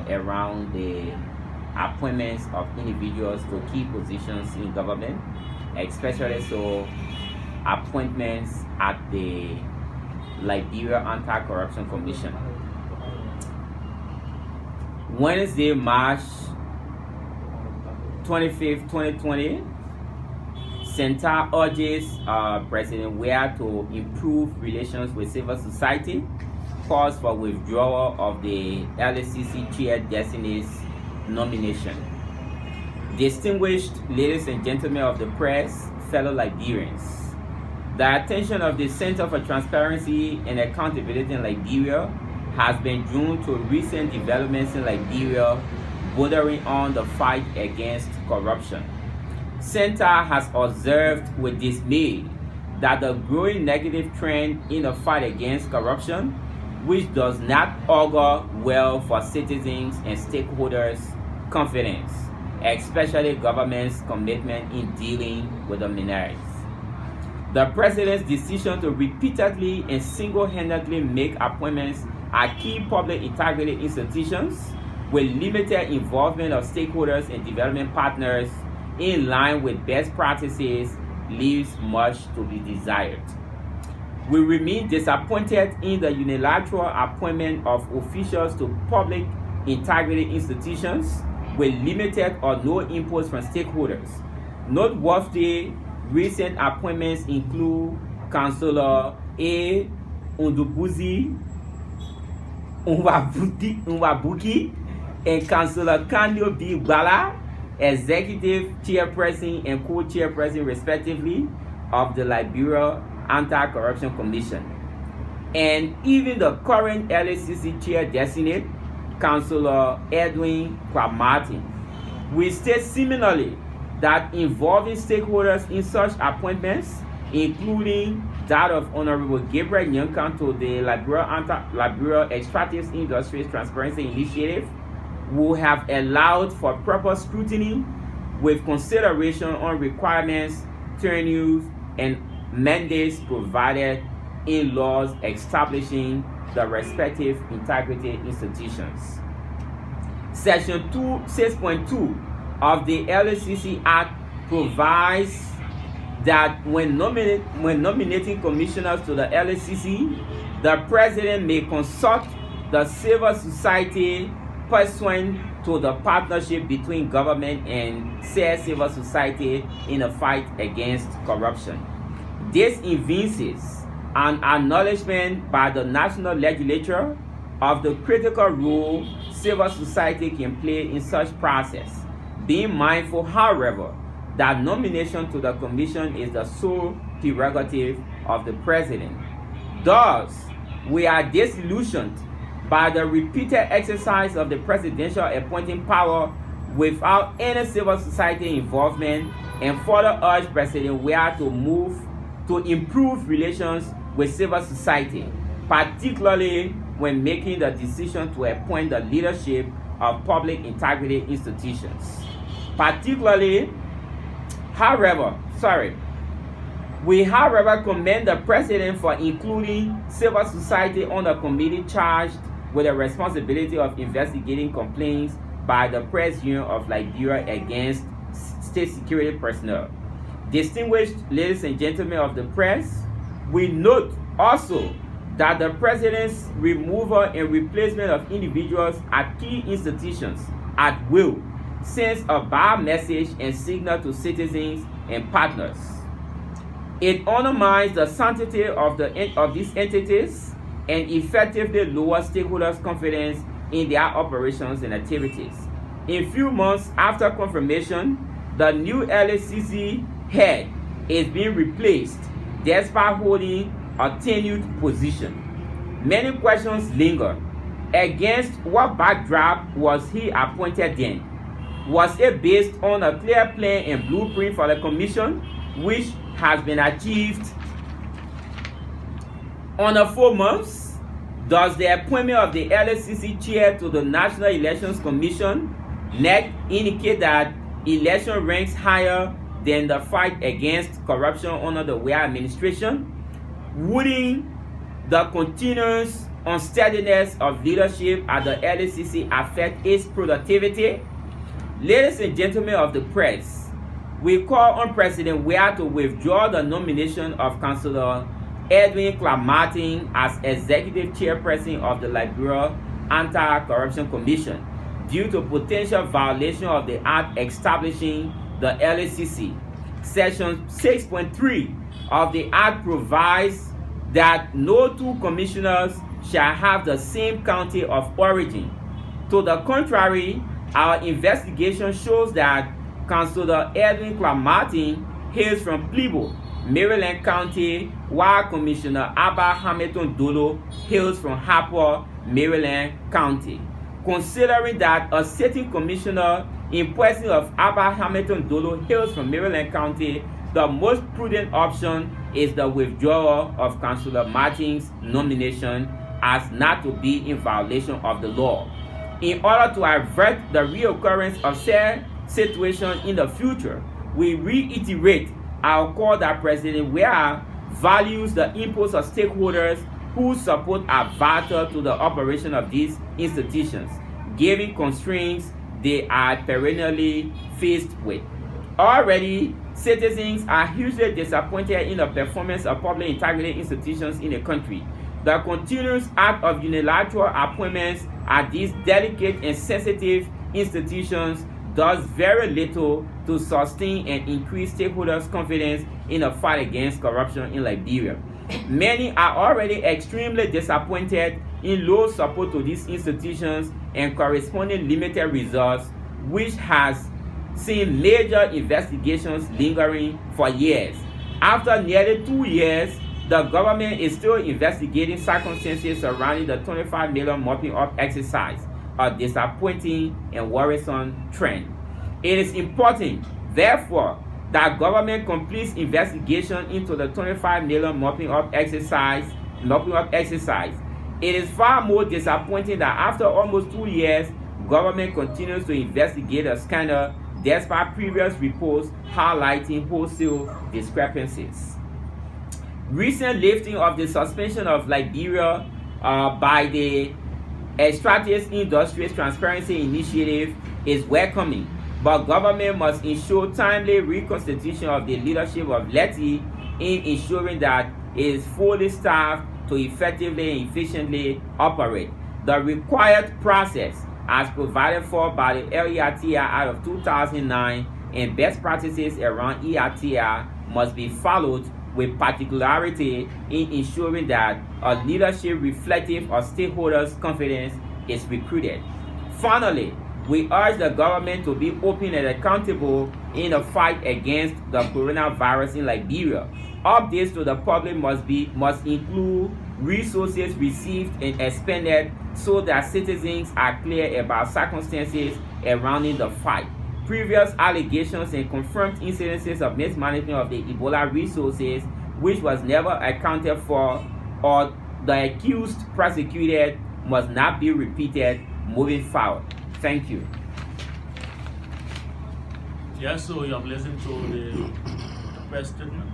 around the appointments of individuals to key positions in government, especially so appointments at the Liberia Anti-Corruption Commission. Wednesday, March 25th, 2020, CENTAL urges President Weah to improve relations with civil society, calls for withdrawal of the LACC chair designate's nomination. Distinguished ladies and gentlemen of the press, fellow Liberians, the attention of the Center for Transparency and Accountability in Liberia has been drawn to recent developments in Liberia bordering on the fight against corruption. CENTAL has observed with dismay that the growing negative trend in the fight against corruption, which does not augur well for citizens and stakeholders' confidence, especially government's commitment in dealing with the minorities. The President's decision to repeatedly and single-handedly make appointments at key public integrity institutions with limited involvement of stakeholders and development partners in line with best practices leaves much to be desired. We remain disappointed in the unilateral appointment of officials to public integrity institutions with limited or no input from stakeholders. Noteworthy recent appointments include Councillor A. Unwabuki and Councillor Kandio B. Bala, Executive Chairperson and Co-Chairperson respectively of the Liberia Anti-Corruption Commission, and even the current LACC Chair Designate, Councillor Edwin Kwamartin. We state similarly that involving stakeholders in such appointments, including that of Honorable Gabriel Nyankan to the Liberia Extractive Industries Transparency Initiative, will have allowed for proper scrutiny with consideration on requirements, tenures, and mandates provided in laws establishing the respective integrity institutions. Section 6.2 of the LACC Act provides that when nominating commissioners to the LACC, the President may consult the civil society pursuant to the partnership between government and said civil society in a fight against corruption. This evinces an acknowledgement by the national legislature of the critical role civil society can play in such process, being mindful, however, that nomination to the commission is the sole prerogative of the President. Thus, we are disillusioned by the repeated exercise of the presidential appointing power without any civil society involvement, and further urge President Weah to move to improve relations with civil society, particularly when making the decision to appoint the leadership of public integrity institutions. We however commend the President for including civil society on the committee charged with the responsibility of investigating complaints by the Press Union of Liberia against state security personnel. Distinguished ladies and gentlemen of the press, we note also that the President's removal and replacement of individuals at key institutions at will sends a bad message and signal to citizens and partners. It undermines the sanctity of these entities and effectively lowers stakeholders' confidence in their operations and activities. In few months after confirmation, the new LACC head is being replaced despite holding a tenured position. Many questions linger. Against what backdrop was he appointed then? Was it based on a clear plan and blueprint for the commission, which has been achieved under 4 months? Does the appointment of the LACC chair to the National Elections Commission (NEC) indicate that election ranks higher than the fight against corruption under the Weah administration? Wouldn't the continuous unsteadiness of leadership at the LACC affect its productivity? Ladies and gentlemen of the press, we call on President Weah to withdraw the nomination of Councillor Edwin Clark-Martin as Executive Chairperson of the Liberia Anti-Corruption Commission due to potential violation of the Act establishing the LACC. Section 6.3 of the Act provides that no two commissioners shall have the same county of origin. To the contrary, our investigation shows that Councillor Edwin Clark-Martin hails from Plebo, Maryland County, while Commissioner Abba Hamilton Dolo hails from Harper, Maryland County. Considering that a sitting commissioner in person of Abba Hamilton Dolo hails from Maryland County, the most prudent option is the withdrawal of Councillor Martin's nomination as not to be in violation of the law. In order to avert the reoccurrence of said situation in the future, we reiterate our call that President Weah values the inputs of stakeholders whose support are vital to the operation of these institutions, given constraints they are perennially faced with. Already, citizens are hugely disappointed in the performance of public integrity institutions in the country. The continuous act of unilateral appointments at these delicate and sensitive institutions does very little to sustain and increase stakeholders' confidence in the fight against corruption in Liberia. Many are already extremely disappointed in low support to these institutions and corresponding limited results, which has seen major investigations lingering for years. After nearly 2 years, the government is still investigating circumstances surrounding the 25 million mopping up exercise, a disappointing and worrisome trend. It is important, therefore, that government completes investigation into the 25 million mopping up exercise. It is far more disappointing that after almost 2 years, government continues to investigate a scandal despite previous reports highlighting wholesale discrepancies. Recent lifting of the suspension of Liberia by the Extractive Industries Transparency Initiative is welcoming, but government must ensure timely reconstitution of the leadership of LETI in ensuring that it is fully staffed to effectively and efficiently operate. The required process, as provided for by the LERTI out of 2009 and best practices around ERTI, must be followed with particularity in ensuring that a leadership reflective of stakeholders' confidence is recruited. Finally, we urge the government to be open and accountable in the fight against the coronavirus in Liberia. Updates to the public must include resources received and expended so that citizens are clear about circumstances surrounding the fight. Previous allegations and confirmed incidences of mismanagement of the Ebola resources, which was never accounted for or the accused prosecuted, must not be repeated moving forward. Thank you. Yes, so you have listened to the press statement.